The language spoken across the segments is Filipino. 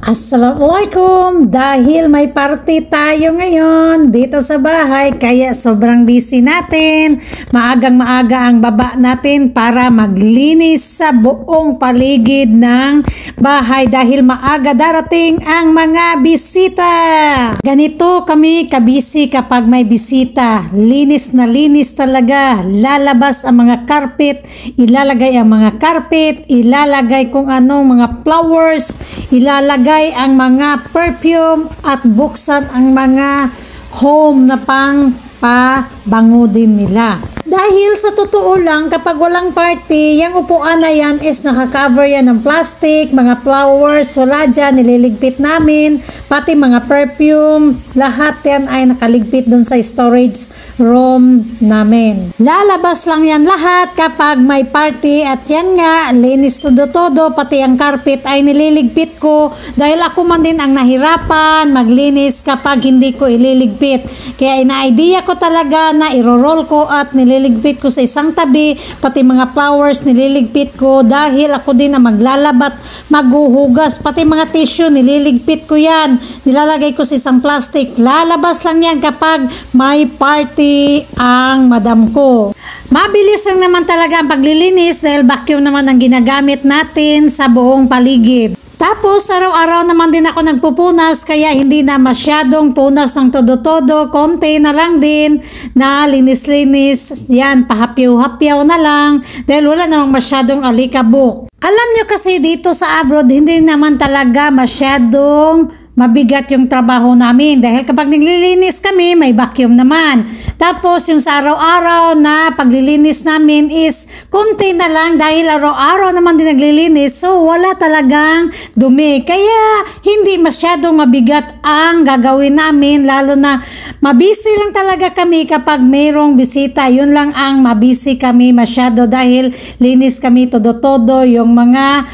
Assalamualaikum! Dahil may party tayo ngayon dito sa bahay kaya sobrang busy natin. Maagang maaga ang baba natin para maglinis sa buong paligid ng bahay dahil maaga darating ang mga bisita. Ganito kami kabisi kapag may bisita. Linis na linis talaga. Lalabas ang mga carpet, ilalagay ang mga carpet, ilalagay kung anong mga flowers, ilalagay ang mga perfume at buksan ang mga home na pang pabango din nila. Dahil sa totoo lang, kapag walang party, yung upuan na yan is nakakover yan ng plastic, mga flowers, wala dyan, nililigpit namin, pati mga perfume, lahat yan ay nakaligpit dun sa storage room namin. Lalabas lang yan lahat kapag may party at yan nga, linis todo-todo, pati ang carpet ay nililigpit ko dahil ako man din ang nahirapan maglinis kapag hindi ko ililigpit. Kaya ina-idea ko talaga na iro-roll ko at nililigpit ko sa isang tabi, pati mga flowers nililigpit ko dahil ako din ang maglalabat, maghuhugas, pati mga tissue nililigpit ko yan, nilalagay ko sa isang plastic. Lalabas lang yan kapag may party ang madam ko. Mabilis lang naman talaga ang paglilinis dahil vacuum naman ang ginagamit natin sa buong paligid. Tapos araw-araw naman din ako nagpupunas kaya hindi na masyadong punas ng todo-todo, konti na lang din na linis-linis, yan pahapyaw-hapyaw na lang dahil wala namang masyadong alikabok. Alam nyo kasi dito sa abroad hindi naman talaga masyadong mabigat yung trabaho namin dahil kapag naglilinis kami may vacuum naman. Tapos yung sa araw-araw na paglilinis namin is konti na lang dahil araw-araw naman din naglilinis, so wala talagang dumi. Kaya hindi masyadong mabigat ang gagawin namin, lalo na mabisi lang talaga kami kapag mayroong bisita. Yun lang ang mabisi kami masyado dahil linis kami todo-todo. Yung mga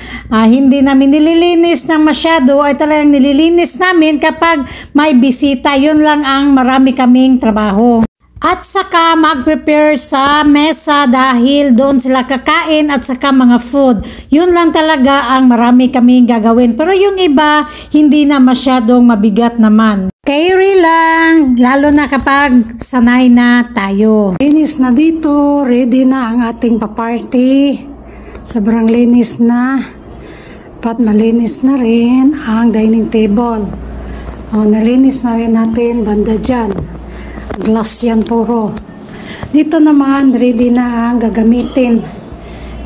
hindi namin nililinis ng masyado ay talagang nililinis namin kapag may bisita. Yun lang ang marami kaming trabaho. At saka mag-prepare sa mesa dahil doon sila kakain at saka mga food. Yun lang talaga ang marami kaming gagawin. Pero yung iba, hindi na masyadong mabigat naman. Carry lang, lalo na kapag sanay na tayo. Linis na dito, ready na ang ating pa-party. Sobrang linis na. Pat malinis na rin ang dining table. O, nalinis na rin natin banda dyan. Glass yan puro. Dito naman, ready na ang gagamitin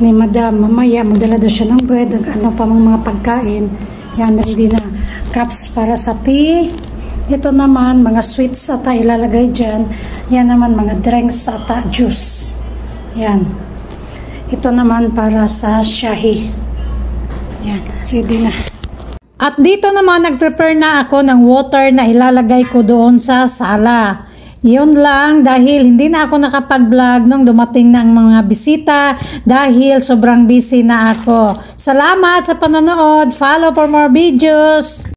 ni Madam. Mamaya, magdala daw siya ng bread, ano pa mga pagkain. Yan, ready na. Cups para sa tea. Ito naman, mga sweets ata ilalagay dyan. Yan naman, mga drinks ata, juice. Yan. Ito naman para sa shahi. Yan, ready na. At dito naman, nag-prepare na ako ng water na ilalagay ko doon sa sala. Yun lang dahil hindi na ako nakapag-vlog nung dumating na ang mga bisita dahil sobrang busy na ako. Salamat sa panonood. Follow for more videos.